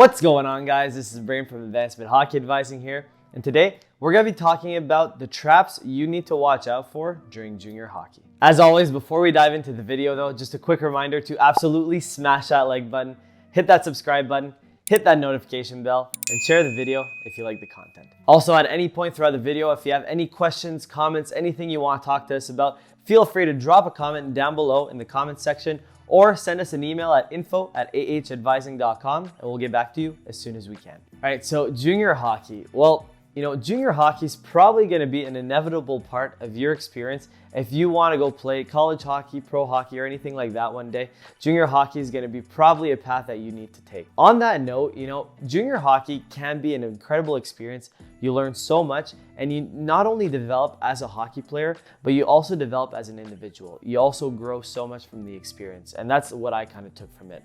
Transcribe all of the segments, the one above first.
What's going on, guys? This is Brain from Advancement Hockey Advising here, and today we're going to be talking about the traps you need to watch out for during junior hockey. As always, before we dive into the video though, just a quick reminder to absolutely smash that like button, hit that subscribe button, hit that notification bell, and share the video if you like the content. Also, at any point throughout the video, if you have any questions, comments, anything you want to talk to us about, feel free to drop a comment down below in the comment section or send us an email at info@ahadvising.com and we'll get back to you as soon as we can. All right, so junior hockey. Well, junior hockey is probably going to be an inevitable part of your experience if you want to go play college hockey, pro hockey, or anything like that one day. Junior hockey is going to be probably a path that you need to take. On that note, junior hockey can be an incredible experience. You learn so much, and you not only develop as a hockey player, but you also develop as an individual. You also grow so much from the experience, and that's what I kind of took from it.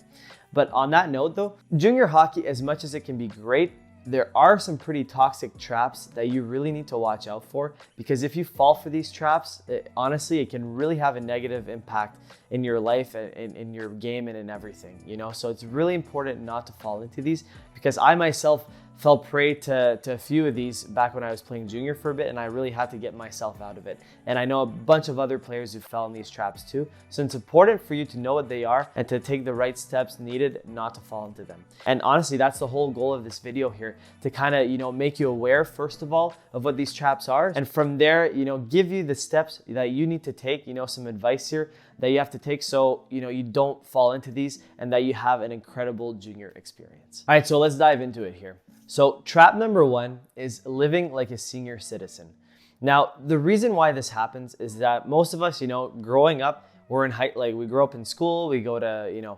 But on that note though, junior hockey, as much as it can be great, there are some pretty toxic traps that you really need to watch out for, because if you fall for these traps, honestly, it can really have a negative impact in your life and in your game and in everything, So it's really important not to fall into these, because I myself fell prey to a few of these back when I was playing junior for a bit, and I really had to get myself out of it. And I know a bunch of other players who fell in these traps too. So it's important for you to know what they are and to take the right steps needed not to fall into them. And honestly, that's the whole goal of this video here, to kind of, make you aware, first of all, of what these traps are. And from there, give you the steps that you need to take, some advice here that you have to take so, you don't fall into these and that you have an incredible junior experience. All right, so let's dive into it here. So trap number one is living like a senior citizen. Now, the reason why this happens is that most of us, growing up, we grow up in school, we go to,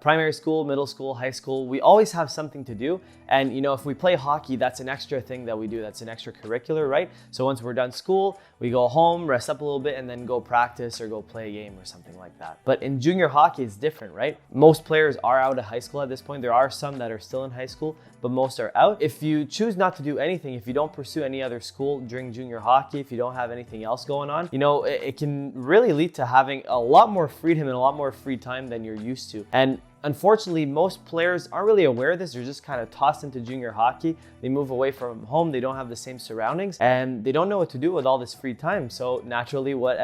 primary school, middle school, high school. We always have something to do. And, if we play hockey, that's an extra thing that we do. That's an extracurricular, right? So once we're done school, we go home, rest up a little bit, and then go practice or go play a game or something like that. But in junior hockey, it's different, right? Most players are out of high school at this point. There are some that are still in high school, but most are out. If you choose not to do anything, if you don't pursue any other school during junior hockey, if you don't have anything else going on, it can really lead to having a lot more freedom and a lot more free time than you're used to. And unfortunately, most players aren't really aware of this. They're just kind of tossed into junior hockey. They move away from home. They don't have the same surroundings, and they don't know what to do with all this free time. So naturally, what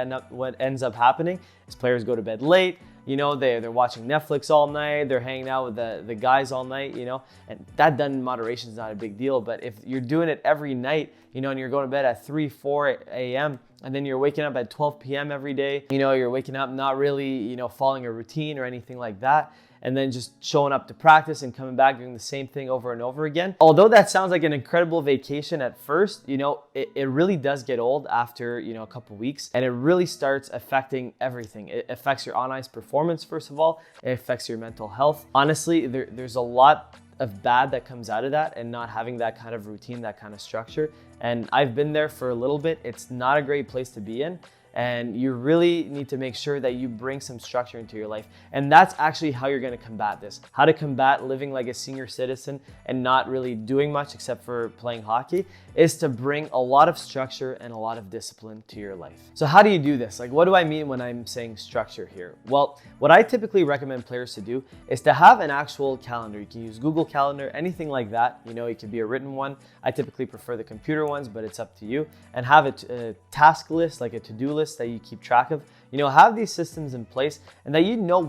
ends up happening is players go to bed late. They're watching Netflix all night. They're hanging out with the guys all night. And that done in moderation is not a big deal. But if you're doing it every night, and you're going to bed at 3, 4 a.m. and then you're waking up at 12 p.m. every day, you're waking up not really, following a routine or anything like that, and then just showing up to practice and coming back doing the same thing over and over again. Although that sounds like an incredible vacation at first, it really does get old after, a couple weeks, and it really starts affecting everything. It affects your on-ice performance, first of all. It affects your mental health. Honestly, there's a lot of bad that comes out of that, and not having that kind of routine, that kind of structure. And I've been there for a little bit. It's not a great place to be in. And you really need to make sure that you bring some structure into your life. And that's actually how you're going to combat this. How to combat living like a senior citizen and not really doing much except for playing hockey is to bring a lot of structure and a lot of discipline to your life. So how do you do this? Like, what do I mean when I'm saying structure here? Well, what I typically recommend players to do is to have an actual calendar. You can use Google Calendar, anything like that. It could be a written one. I typically prefer the computer ones, but it's up to you. And have a task list, like a to-do list that you keep track of. Have these systems in place and that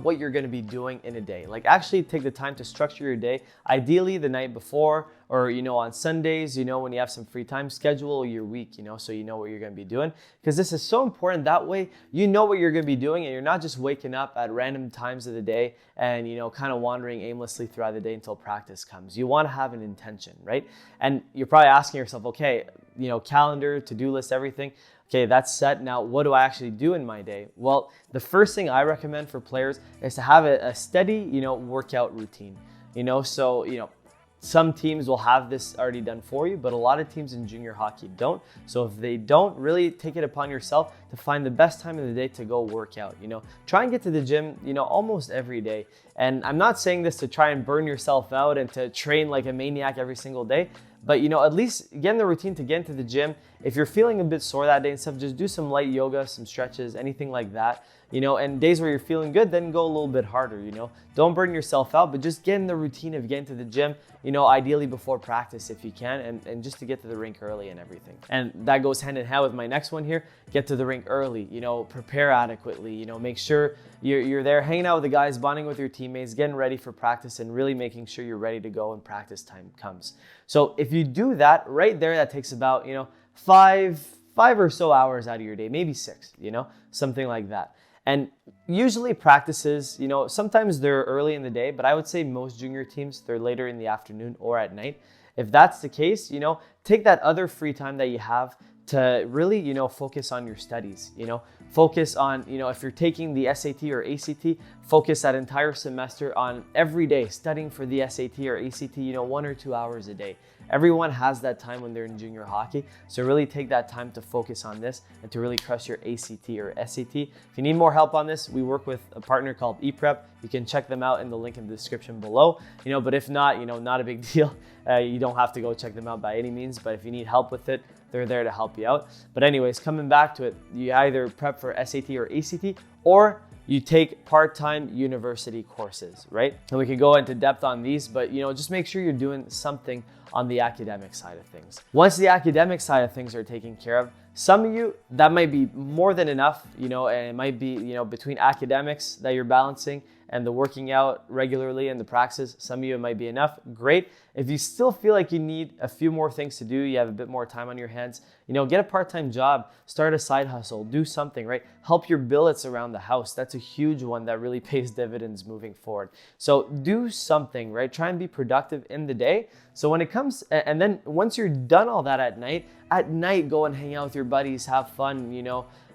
what you're going to be doing in a day. Like, actually take the time to structure your day, ideally the night before, or on Sundays, when you have some free time, schedule your week, so you know what you're going to be doing, because this is so important. That way what you're going to be doing, and you're not just waking up at random times of the day and kind of wandering aimlessly throughout the day until practice comes. You want to have an intention, right? And you're probably asking yourself, okay, calendar, to-do list, everything. Okay, that's set. Now, what do I actually do in my day? Well, the first thing I recommend for players is to have a steady, workout routine. Some teams will have this already done for you, but a lot of teams in junior hockey don't. So if they don't, really take it upon yourself to find the best time of the day to go work out. Try and get to the gym, almost every day. And I'm not saying this to try and burn yourself out and to train like a maniac every single day. But at least get in the routine to get into the gym. If you're feeling a bit sore that day and stuff, just do some light yoga, some stretches, anything like that. and days where you're feeling good, then go a little bit harder, Don't burn yourself out, but just get in the routine of getting to the gym, ideally before practice if you can, and just to get to the rink early and everything. And that goes hand in hand with my next one here. Get to the rink early, prepare adequately, make sure you're there hanging out with the guys, bonding with your teammates, getting ready for practice, and really making sure you're ready to go when practice time comes. So if you do that right there, that takes about, 5 or so hours out of your day, maybe 6, something like that. And usually practices, sometimes they're early in the day, but I would say most junior teams, they're later in the afternoon or at night. If that's the case, take that other free time that you have to really, focus on your studies, focus on, if you're taking the SAT or ACT, focus that entire semester on every day studying for the SAT or ACT, 1 or 2 hours a day. Everyone has that time when they're in junior hockey. So really take that time to focus on this and to really crush your ACT or SAT. If you need more help on this, we work with a partner called ePrep. You can check them out in the link in the description below, but if not, not a big deal. You don't have to go check them out by any means, but if you need help with it, they're there to help you out. But anyways, coming back to it, you either prep for SAT or ACT, or you take part-time university courses, right? And we can go into depth on these, but just make sure you're doing something on the academic side of things. Once the academic side of things are taken care of, some of you, that might be more than enough, and it might be, between academics that you're balancing and the working out regularly and the practices, some of you it might be enough, great. If you still feel like you need a few more things to do, you have a bit more time on your hands, get a part-time job, start a side hustle, do something, right? Help your billets around the house. That's a huge one that really pays dividends moving forward. So do something, right? Try and be productive in the day. So when it comes, and then once you're done all that at night, go and hang out with your buddies, have fun,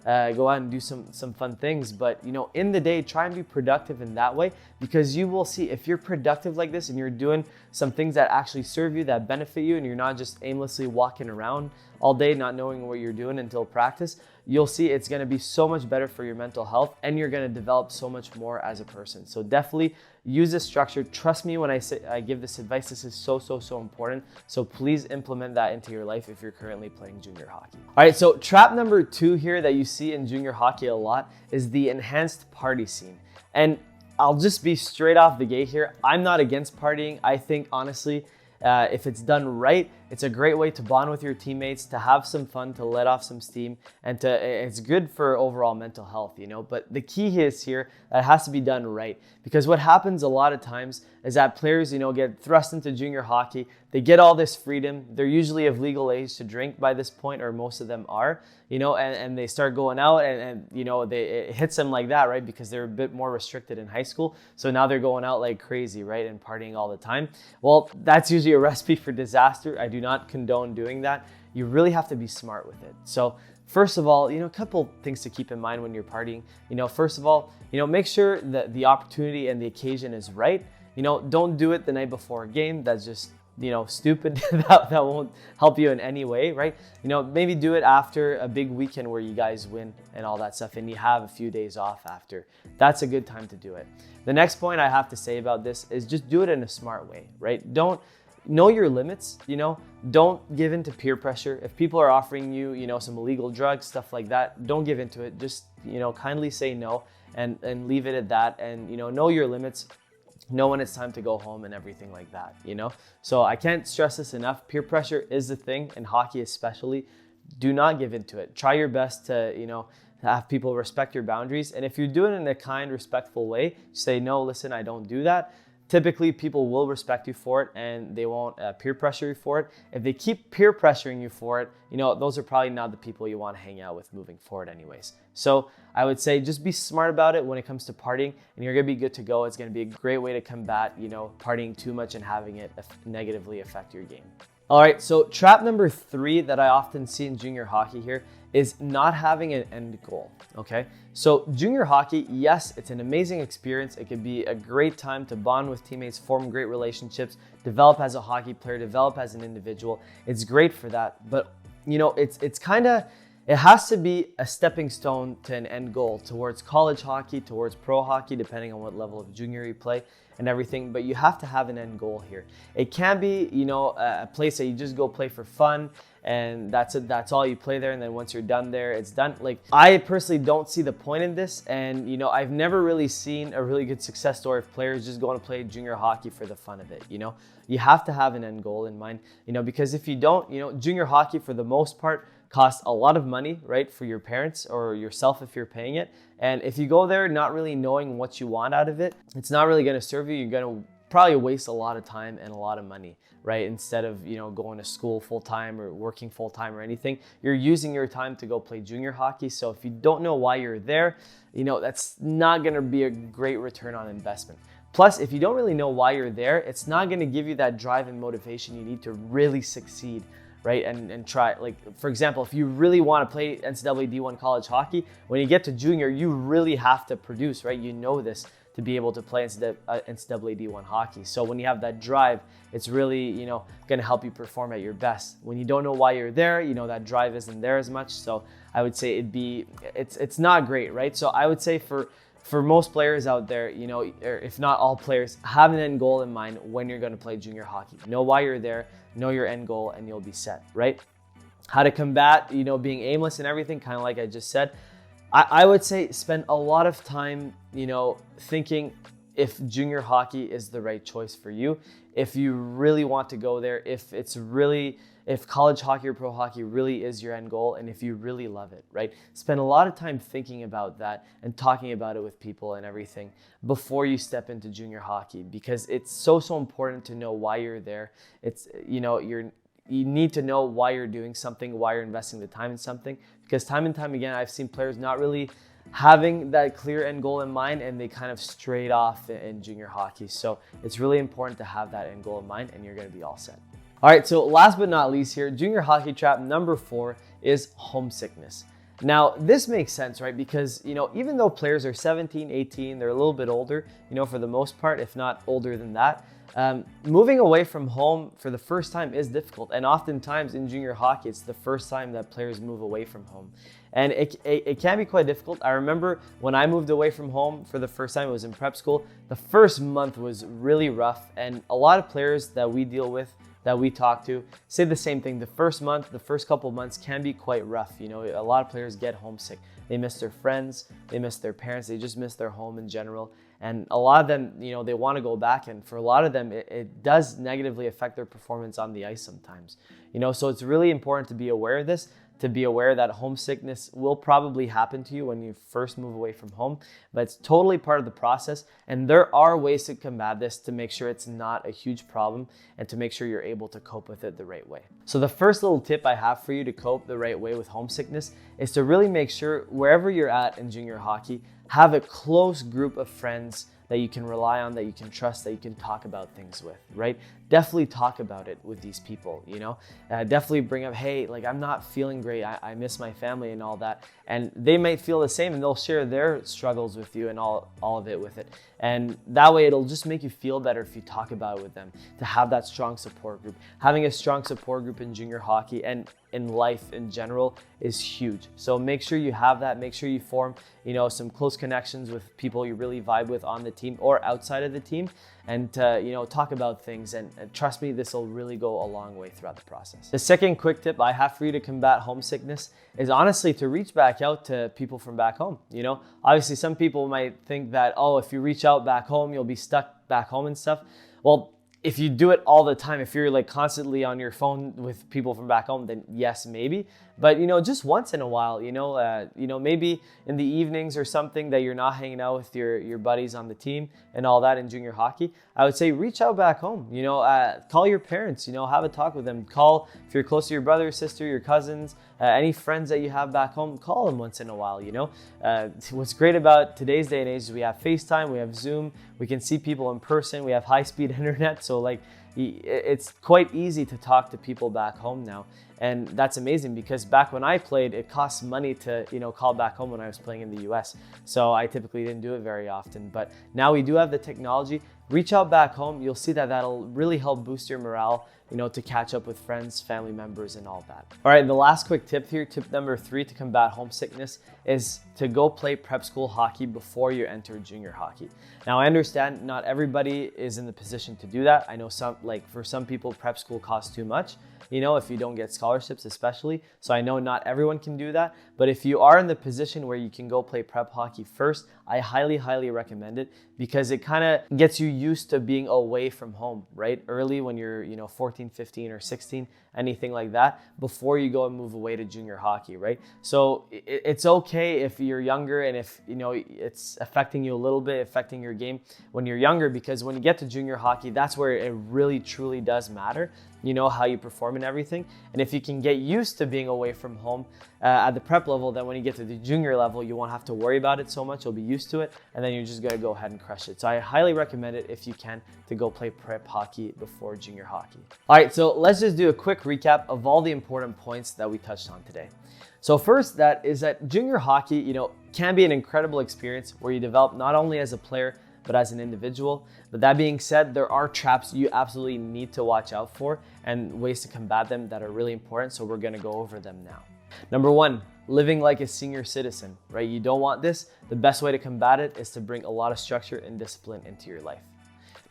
go out and do some fun things. But in the day, try and be productive in that way, because you will see if you're productive like this and you're doing some things that actually serve you, that benefit you, and you're not just aimlessly walking around all day not knowing what you're doing until practice, you'll see it's going to be so much better for your mental health, and you're going to develop so much more as a person. So definitely use this structure. Trust me when I give this advice. This is so important. So please implement that into your life if you're currently playing junior hockey. All right, so trap number 2 here that you see in junior hockey a lot is the enhanced party scene. And I'll just be straight off the gate here. I'm not against partying. I think honestly, if it's done right, it's a great way to bond with your teammates, to have some fun, to let off some steam, and it's good for overall mental health, But the key is here that it has to be done right, because what happens a lot of times is that players, get thrust into junior hockey. They get all this freedom. They're usually of legal age to drink by this point, or most of them are, and they start going out and it hits them like that, right? Because they're a bit more restricted in high school. So now they're going out like crazy, right? And partying all the time. Well, that's usually a recipe for disaster. I do not condone doing that. You really have to be smart with it. So first of all, a couple things to keep in mind when you're partying. First of all, make sure that the opportunity and the occasion is right. Don't do it the night before a game. That's just, stupid. that won't help you in any way, right? Maybe do it after a big weekend where you guys win and all that stuff, and you have a few days off after. That's a good time to do it. The next point I have to say about this is just do it in a smart way, right? Don't know your limits, don't give in to peer pressure. If people are offering you, some illegal drugs, stuff like that, don't give into it. Just, kindly say no and leave it at that, and, know your limits. Know when it's time to go home and everything like that, So I can't stress this enough. Peer pressure is the thing, in hockey especially. Do not give into it. Try your best to, have people respect your boundaries. And if you're doing it in a kind, respectful way, say, no, listen, I don't do that. Typically, people will respect you for it, and they won't peer pressure you for it. If they keep peer pressuring you for it, those are probably not the people you want to hang out with moving forward anyways. So I would say just be smart about it when it comes to partying, and you're going to be good to go. It's going to be a great way to combat, partying too much and having it negatively affect your game. All right, so trap number 3 that I often see in junior hockey here is not having an end goal, okay? So junior hockey, yes, it's an amazing experience. It can be a great time to bond with teammates, form great relationships, develop as a hockey player, develop as an individual. It's great for that, but it has to be a stepping stone to an end goal towards college hockey, towards pro hockey, depending on what level of junior you play and everything, but you have to have an end goal here. It can be, a place that you just go play for fun and that's it. That's all you play there. And then once you're done there, it's done. Like, I personally don't see the point in this. And, you know, I've never really seen a really good success story of players just going to play junior hockey for the fun of it. You know, you have to have an end goal in mind, you know, because if you don't, you know, junior hockey for the most part costs a lot of money, right, for your parents or yourself if you're paying it. And if you go there not really knowing what you want out of it, it's not really going to serve you. You're going to probably waste a lot of time and a lot of money, right? Instead of, you know, going to school full time or working full time or anything, you're using your time to go play junior hockey. So if you don't know why you're there, you know, that's not going to be a great return on investment. Plus, if you don't really know why you're there, it's not going to give you that drive and motivation you need to really succeed, right? And try, like, for example, if you really want to play NCAA D1 college hockey, when you get to junior, you really have to produce, right? You know this, to be able to play NCAA D1 hockey. So when you have that drive, it's really, you know, going to help you perform at your best. When you don't know why you're there, you know, that drive isn't there as much. So I would say it's not great, right? So I would say for most players out there, you know, or if not all players, have an end goal in mind when you're going to play junior hockey. Know why you're there, know your end goal, and you'll be set, right? How to combat, you know, being aimless and everything, kind of like I just said. I would say spend a lot of time, you know, thinking if junior hockey is the right choice for you, if you really want to go there, if college hockey or pro hockey really is your end goal, and if you really love it, right? Spend a lot of time thinking about that and talking about it with people and everything before you step into junior hockey, because it's so important to know why you're there. It's, you know, you need to know why you're doing something, why you're investing the time in something, because time and time again, I've seen players not really having that clear end goal in mind, and they kind of strayed off in junior hockey. So it's really important to have that end goal in mind, and you're going to be all set. All right, so last but not least here, junior hockey trap number 4 is homesickness. Now, this makes sense, right? Because, you know, even though players are 17, 18, they're a little bit older, you know, for the most part, if not older than that, moving away from home for the first time is difficult. And oftentimes in junior hockey, it's the first time that players move away from home. And it can be quite difficult. I remember when I moved away from home for the first time, it was in prep school. The first month was really rough. And a lot of players that we deal with, that we talk to, say the same thing. The first month, the first couple months can be quite rough. You know, a lot of players get homesick. They miss their friends, they miss their parents, they just miss their home in general. And a lot of them, you know, they want to go back. And for a lot of them, it does negatively affect their performance on the ice sometimes. You know, so it's really important to be aware of this, to be aware that homesickness will probably happen to you when you first move away from home, but it's totally part of the process. And there are ways to combat this to make sure it's not a huge problem and to make sure you're able to cope with it the right way. So the first little tip I have for you to cope the right way with homesickness is to really make sure wherever you're at in junior hockey, have a close group of friends that you can rely on, that you can trust, that you can talk about things with, right? Definitely talk about it with these people, you know? Definitely bring up, hey, like, I'm not feeling great. I miss my family and all that. And they might feel the same, and they'll share their struggles with you and all of it with it. And that way it'll just make you feel better if you talk about it with them, to have that strong support group. Having a strong support group in junior hockey and in life in general is huge. So make sure you have that. Make sure you form, you know, some close connections with people you really vibe with on the team or outside of the team, and you know, talk about things. And trust me, this will really go a long way throughout the process. The second quick tip I have for you to combat homesickness is honestly to reach back out to people from back home. You know, obviously some people might think that, oh, if you reach out back home, you'll be stuck back home and stuff. Well, if you do it all the time, if you're like constantly on your phone with people from back home, then yes, maybe. But, you know, just once in a while, you know, maybe in the evenings or something that you're not hanging out with your buddies on the team and all that in junior hockey, I would say reach out back home. You know, call your parents, you know, have a talk with them. Call, if you're close to your brother, sister, your cousins, any friends that you have back home, call them once in a while, you know. What's great about today's day and age is we have FaceTime, we have Zoom, we can see people in person, we have high-speed internet. So like, it's quite easy to talk to people back home now. And that's amazing, because back when I played, it cost money to, you know, call back home when I was playing in the US. So I typically didn't do it very often. But now we do have the technology. reach out back home. You'll see that that'll really help boost your morale, to catch up with friends, family members, and all that. All right, the last quick tip here, tip number 3 to combat homesickness is to go play prep school hockey before you enter junior hockey. Now, I understand not everybody is in the position to do that. I know for some people, prep school costs too much, if you don't get scholarships especially. So I know not everyone can do that, but if you are in the position where you can go play prep hockey first, I highly, highly recommend it because it kind of gets you used to being away from home, right? Early when you're, 14, 15 or 16, anything like that, before you go and move away to junior hockey, right? So it's okay if you're younger and if, it's affecting you a little bit, affecting your game when you're younger, because when you get to junior hockey, that's where it really, truly does matter, how you perform and everything. And if you can get used to being away from home at the prep level, then when you get to the junior level, you won't have to worry about it so much. You'll be used to it, and then you're just gonna go ahead and crush it. So I highly recommend it if you can to go play prep hockey before junior hockey. All right, so let's just do a quick recap of all the important points that we touched on today. So first, that junior hockey, can be an incredible experience where you develop not only as a player, but as an individual. But that being said, there are traps you absolutely need to watch out for and ways to combat them that are really important. So we're gonna go over them now. Number 1, living like a senior citizen, right? You don't want this. The best way to combat it is to bring a lot of structure and discipline into your life.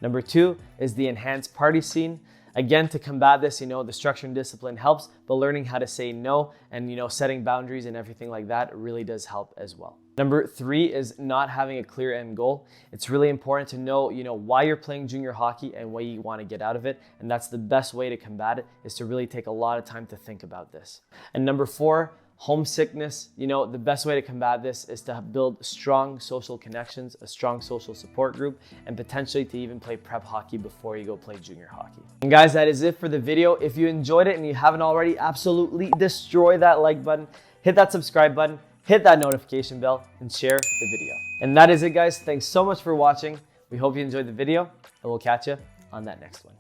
Number 2 is the enhanced party scene. Again, to combat this, the structure and discipline helps, but learning how to say no and, setting boundaries and everything like that really does help as well. Number 3 is not having a clear end goal. It's really important to know, why you're playing junior hockey and what you want to get out of it. And that's the best way to combat it, is to really take a lot of time to think about this. And number 4, homesickness. The best way to combat this is to build strong social connections, a strong social support group, and potentially to even play prep hockey before you go play junior hockey. And guys, that is it for the video. If you enjoyed it and you haven't already, absolutely destroy that like button, hit that subscribe button, hit that notification bell, and share the video. And that is it, guys. Thanks so much for watching. We hope you enjoyed the video, and we'll catch you on that next one.